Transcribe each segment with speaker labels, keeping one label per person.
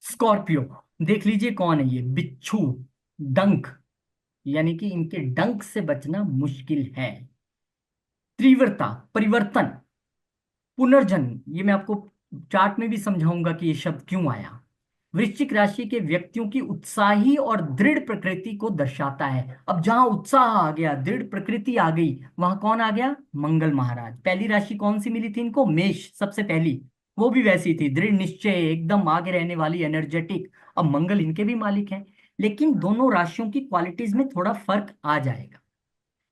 Speaker 1: Scorpio, देख लीजिए कौन है ये, बिच्छू, डंक, यानी कि इनके डंक से बचना मुश्किल है। तीव्रता, परिवर्तन, पुनर्जन्म, ये मैं आपको चार्ट में भी समझाऊंगा कि ये शब्द क्यों आया। वृश्चिक राशि के व्यक्तियों की उत्साही और दृढ़ प्रकृति को दर्शाता है। अब जहां उत्साह आ गया, दृढ़ प्रकृति आ गई, वहां कौन आ गया? मंगल महाराज। पहली राशि कौन सी मिली थी इनको? मेष, सबसे पहली। वो भी वैसी थी, दृढ़ निश्चय, एकदम आगे रहने वाली, एनर्जेटिक। अब मंगल इनके भी मालिक हैं, लेकिन दोनों राशियों की क्वालिटीज में थोड़ा फर्क आ जाएगा।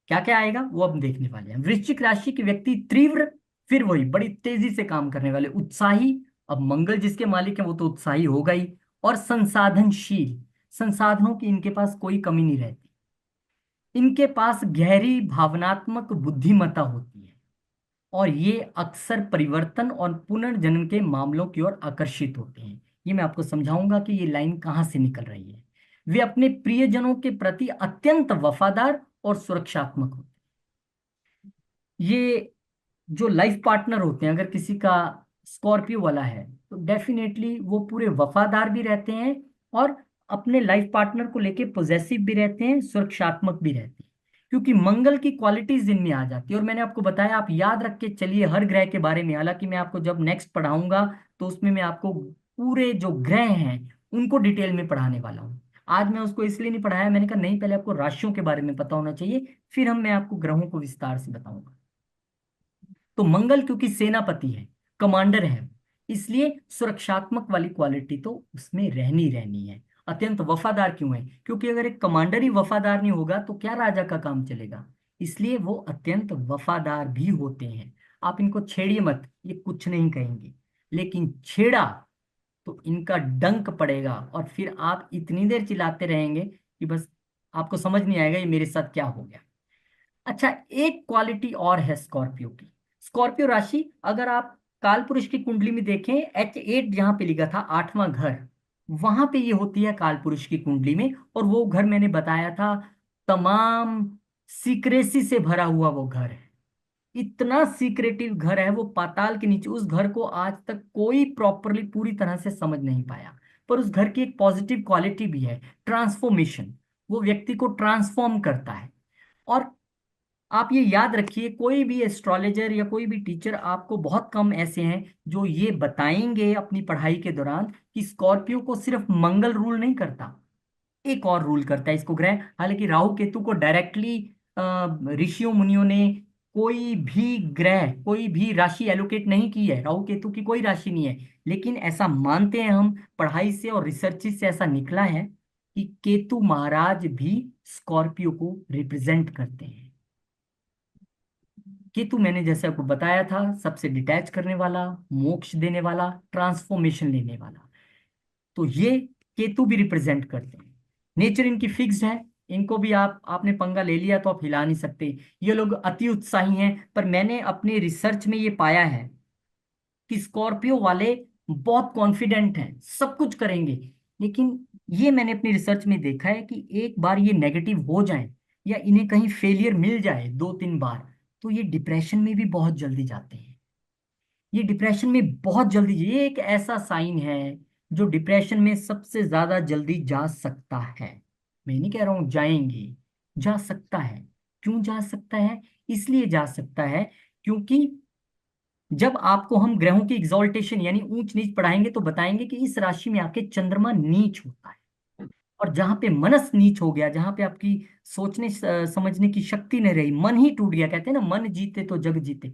Speaker 1: क्या क्या आएगा वो अब देखने वाले हैं। वृश्चिक राशि के व्यक्ति तीव्र, फिर वही बड़ी तेजी से काम करने वाले, उत्साही। अब मंगल जिसके मालिक है वो तो उत्साही होगा ही। और संसाधनशील, संसाधनों की इनके पास कोई कमी नहीं रहती। इनके पास गहरी भावनात्मक बुद्धिमत्ता होती है, और ये अक्सर परिवर्तन और पुनर्जन्म के मामलों की ओर आकर्षित होते हैं। ये मैं आपको समझाऊंगा कि ये लाइन कहाँ से निकल रही है। वे अपने प्रियजनों के प्रति अत्यंत वफादार और सुरक्षात्मक होते हैं। ये जो लाइफ पार्टनर होते हैं, अगर किसी का स्कॉर्पियो वाला है, तो डेफिनेटली वो पूरे वफादार भी रहते हैं, और अपने लाइफ पार्टनर को लेके पॉजेसिव भी रहते हैं, सुरक्षात्मक भी रहते हैं, क्योंकि मंगल की क्वालिटीज इनमें आ जाती है। और मैंने आपको बताया, आप याद रख के चलिए हर ग्रह के बारे में। हालांकि मैं आपको जब नेक्स्ट पढ़ाऊंगा तो उसमें मैं आपको पूरे जो ग्रह हैं उनको डिटेल में पढ़ाने वाला हूँ। आज मैं उसको इसलिए नहीं पढ़ाया, मैंने कहा नहीं, पहले आपको राशियों के बारे में पता होना चाहिए, फिर मैं आपको ग्रहों को विस्तार से बताऊंगा। तो मंगल क्योंकि सेनापति है, कमांडर है, इसलिए सुरक्षात्मक वाली क्वालिटी तो उसमें रहनी रहनी है। अत्यंत वफादार क्यों है? क्योंकि अगर एक कमांडर ही वफादार नहीं होगा तो क्या राजा का काम चलेगा? इसलिए वो अत्यंत वफादार भी होते हैं। आप इनको छेड़िए मत, ये कुछ नहीं कहेंगे, लेकिन छेड़ा तो इनका डंक पड़ेगा, और फिर आप इतनी देर चिल्लाते रहेंगे कि बस आपको समझ नहीं आएगा ये मेरे साथ क्या हो गया। अच्छा, एक क्वालिटी और है स्कॉर्पियो की। स्कॉर्पियो राशि, अगर आप काल पुरुष की कुंडली में देखें, H8 जहां पे लिखा था, आठवां घर, वहां पे ये होती है काल पुरुष की कुंडली में। और वो घर मैंने बताया था, तमाम सीक्रेसी से भरा हुआ वो घर है। इतना सीक्रेटिव घर है वो, पाताल के नीचे। उस घर को आज तक कोई प्रॉपरली पूरी तरह से समझ नहीं पाया। पर उस घर की एक पॉजिटिव क्वालिटी भी है, ट्रांसफॉर्मेशन। वो व्यक्ति को ट्रांसफॉर्म करता है। और आप ये याद रखिए, कोई भी एस्ट्रोलॉजर या कोई भी टीचर, आपको बहुत कम ऐसे हैं जो ये बताएंगे अपनी पढ़ाई के दौरान कि स्कॉर्पियो को सिर्फ मंगल रूल नहीं करता, एक और रूल करता है इसको ग्रह। हालांकि राहु केतु को डायरेक्टली ऋषियों मुनियों ने कोई भी ग्रह, कोई भी राशि एलोकेट नहीं की है, राहु केतु की कोई राशि नहीं है। लेकिन ऐसा मानते हैं हम, पढ़ाई से और रिसर्च से ऐसा निकला है कि केतु महाराज भी स्कॉर्पियो को रिप्रेजेंट करते हैं। केतु मैंने जैसे आपको बताया था, सबसे डिटैच करने वाला, मोक्ष देने वाला, ट्रांसफॉर्मेशन लेने वाला। तो ये केतु भी रिप्रेजेंट करते हैं। नेचर इनकी फिक्स्ड है, इनको भी आपने पंगा ले लिया तो आप हिला नहीं सकते। ये लोग अति उत्साही हैं, पर मैंने अपने रिसर्च में ये पाया है कि स्कॉर्पियो वाले बहुत कॉन्फिडेंट हैं, सब कुछ करेंगे। लेकिन ये मैंने अपनी रिसर्च में देखा है कि एक बार ये नेगेटिव हो जाए, या इन्हें कहीं फेलियर मिल जाए दो तीन बार, तो ये डिप्रेशन में भी बहुत जल्दी जाते हैं। ये डिप्रेशन में बहुत जल्दी, ये एक ऐसा साइन है जो डिप्रेशन में सबसे ज्यादा जल्दी जा सकता है। मैं नहीं कह रहा हूं जाएंगे, जा सकता है। क्यों जा सकता है? इसलिए जा सकता है क्योंकि जब आपको हम ग्रहों की एग्जॉल्टेशन यानी ऊंच नीच पढ़ाएंगे तो बताएंगे कि इस राशि में आके चंद्रमा नीच होता है। और जहां पे मनस नीच हो गया, जहां पे आपकी सोचने समझने की शक्ति नहीं रही, मन ही टूट गया, कहते हैं ना, मन जीते तो जग जीते,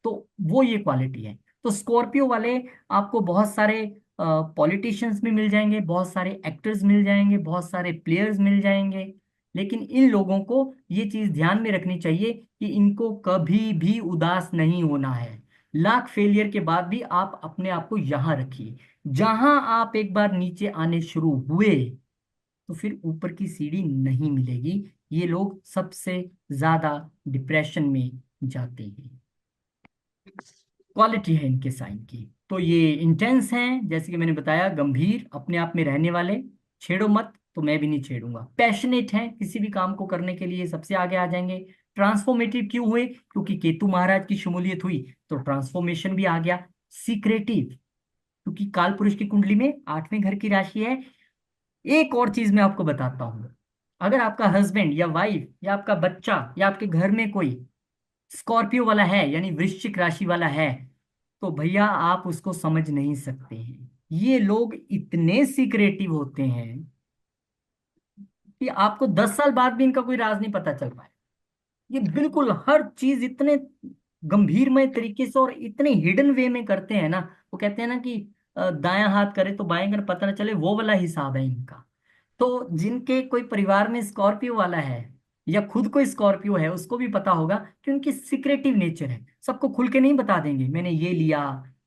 Speaker 1: तो वो ये क्वालिटी है। तो स्कॉर्पियो वाले आपको बहुत सारे पॉलिटिशियंस भी मिल जाएंगे, बहुत सारे एक्टर्स मिल जाएंगे, बहुत सारे प्लेयर्स मिल जाएंगे। लेकिन इन लोगों को ये चीज ध्यान में रखनी चाहिए कि इनको कभी भी उदास नहीं होना है। लाख फेलियर के बाद भी आप अपने आप को यहां रखिए। जहां आप एक बार नीचे आने शुरू हुए तो फिर ऊपर की सीढ़ी नहीं मिलेगी। ये लोग सबसे ज्यादा डिप्रेशन में जाते हैं। क्वालिटी है इनके साइन की। तो ये इंटेंस हैं, जैसे कि मैंने बताया, गंभीर, अपने आप में रहने वाले, छेड़ो मत, तो मैं भी नहीं छेड़ूंगा। पैशनेट हैं, किसी भी काम को करने के लिए सबसे आगे आ जाएंगे। ट्रांसफॉर्मेटिव क्यों हुए? क्योंकि केतु महाराज की शमूलियत हुई तो ट्रांसफॉर्मेशन भी आ गया। सीक्रेटिव, क्योंकि काल पुरुष की कुंडली में 8वें घर की राशि है। एक और चीज मैं आपको बताता हूं, अगर आपका हस्बैंड या वाइफ या आपका बच्चा या आपके घर में कोई स्कॉर्पियो वाला है, यानी वृश्चिक राशि वाला है, तो भैया आप उसको समझ नहीं सकते हैं। ये लोग इतने सीक्रेटिव होते हैं कि आपको 10 साल बाद भी इनका कोई राज नहीं पता चल पाए। ये बिल्कुल हर चीज इतने गंभीरमय तरीके से और इतने हिडन वे में करते हैं ना। वो कहते हैं ना कि दायां हाथ करे तो बाएं कर पता न चले, वो वाला हिसाब है इनका। तो जिनके कोई परिवार में स्कॉर्पियो वाला है या खुद कोई स्कॉर्पियो है, उसको भी पता होगा कि उनकी सीक्रेटिव नेचर है। सबको खुल के नहीं बता देंगे, मैंने ये लिया,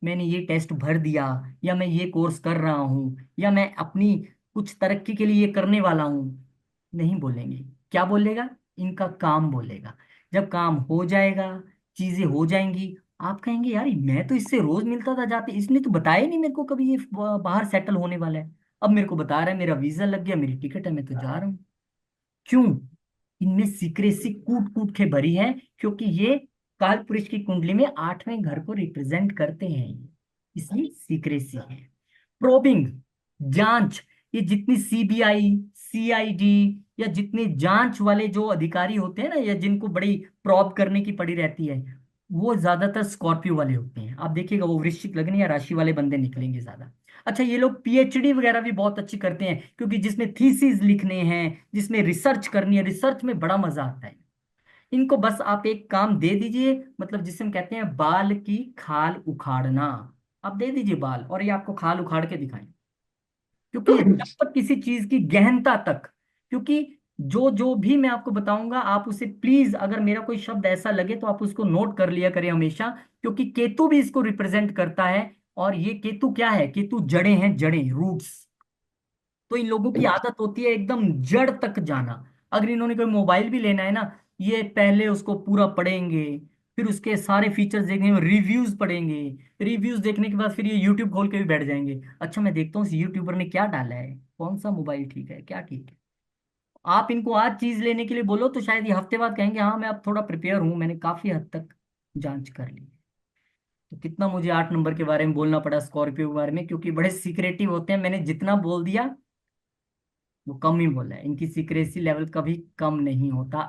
Speaker 1: मैंने ये टेस्ट भर दिया, या मैं ये कोर्स कर रहा हूँ, या मैं अपनी कुछ तरक्की के लिए ये करने वाला हूँ। नहीं बोलेंगे। क्या बोलेगा? इनका काम बोलेगा। जब काम हो जाएगा, चीजें हो जाएंगी, आप कहेंगे यार मैं तो इससे रोज मिलता था जाते, इसने तो बताया ही नहीं मेरे को कभी ये बाहर सेटल होने वाला है। अब मेरे को बता रहा है मेरा वीजा लग गया, मेरी टिकट है, मैं तो जा रहा हूँ। क्यों? इनमें सीक्रेसी कूट कूट के भरी है, क्योंकि ये काल पुरुष की कुंडली में 8वें घर को रिप्रेजेंट करते हैं, इसलिए सीक्रेसी है। प्रोबिंग, जांच, ये जितनी सीबीआई, सीआईडी, या जितने जांच वाले जो अधिकारी होते हैं ना, या जिनको बड़ी प्रॉब करने की पड़ी रहती है, वो ज्यादातर स्कॉर्पियो वाले होते हैं। आप देखिएगा वो वृश्चिक लग्न या राशि वाले बंदे निकलेंगे ज्यादा। अच्छा, ये लोग पीएचडी वगैरह भी बहुत अच्छी करते हैं, क्योंकि जिसमें थीसिस लिखने हैं, जिसमें रिसर्च करनी है, रिसर्च में बड़ा मजा आता है। इनको बस आप एक काम दे दीजिए, मतलब जिसे हम कहते हैं बाल की खाल उखाड़ना। आप दे दीजिए बाल और ये आपको खाल उखाड़ के दिखाएं। क्योंकि जब तक किसी चीज की गहनता तक, क्योंकि जो जो भी मैं आपको बताऊंगा आप उसे प्लीज, अगर मेरा कोई शब्द ऐसा लगे तो आप उसको नोट कर लिया करें हमेशा, क्योंकि केतु भी इसको रिप्रेजेंट करता है। और ये केतु क्या है? केतु जड़ें हैं, जड़ें, रूट्स। तो इन लोगों की आदत होती है एकदम जड़ तक जाना। अगर इन्होंने कोई मोबाइल भी लेना है ना, ये पहले उसको पूरा पढ़ेंगे, फिर उसके सारे फीचर्स देखने में रिव्यूज पढ़ेंगे, रिव्यूज देखने के बाद फिर ये यूट्यूब खोल के भी बैठ जाएंगे, अच्छा मैं देखता हूँ इस यूट्यूबर ने क्या डाला है, कौन सा मोबाइल ठीक है, क्या ठीक है। आप इनको आज चीज लेने के लिए बोलो तो शायद ये हफ्ते बाद कहेंगे हाँ मैं अब थोड़ा प्रिपेयर हूँ, मैंने काफी हद तक जांच कर ली। तो कितना मुझे 8 नंबर के बारे में बोलना पड़ा, स्कॉर्पियो के बारे में, क्योंकि बड़े सीक्रेटिव होते हैं। मैंने जितना बोल दिया वो कम ही बोला है, इनकी सीक्रेसी लेवल कभी कम नहीं होता।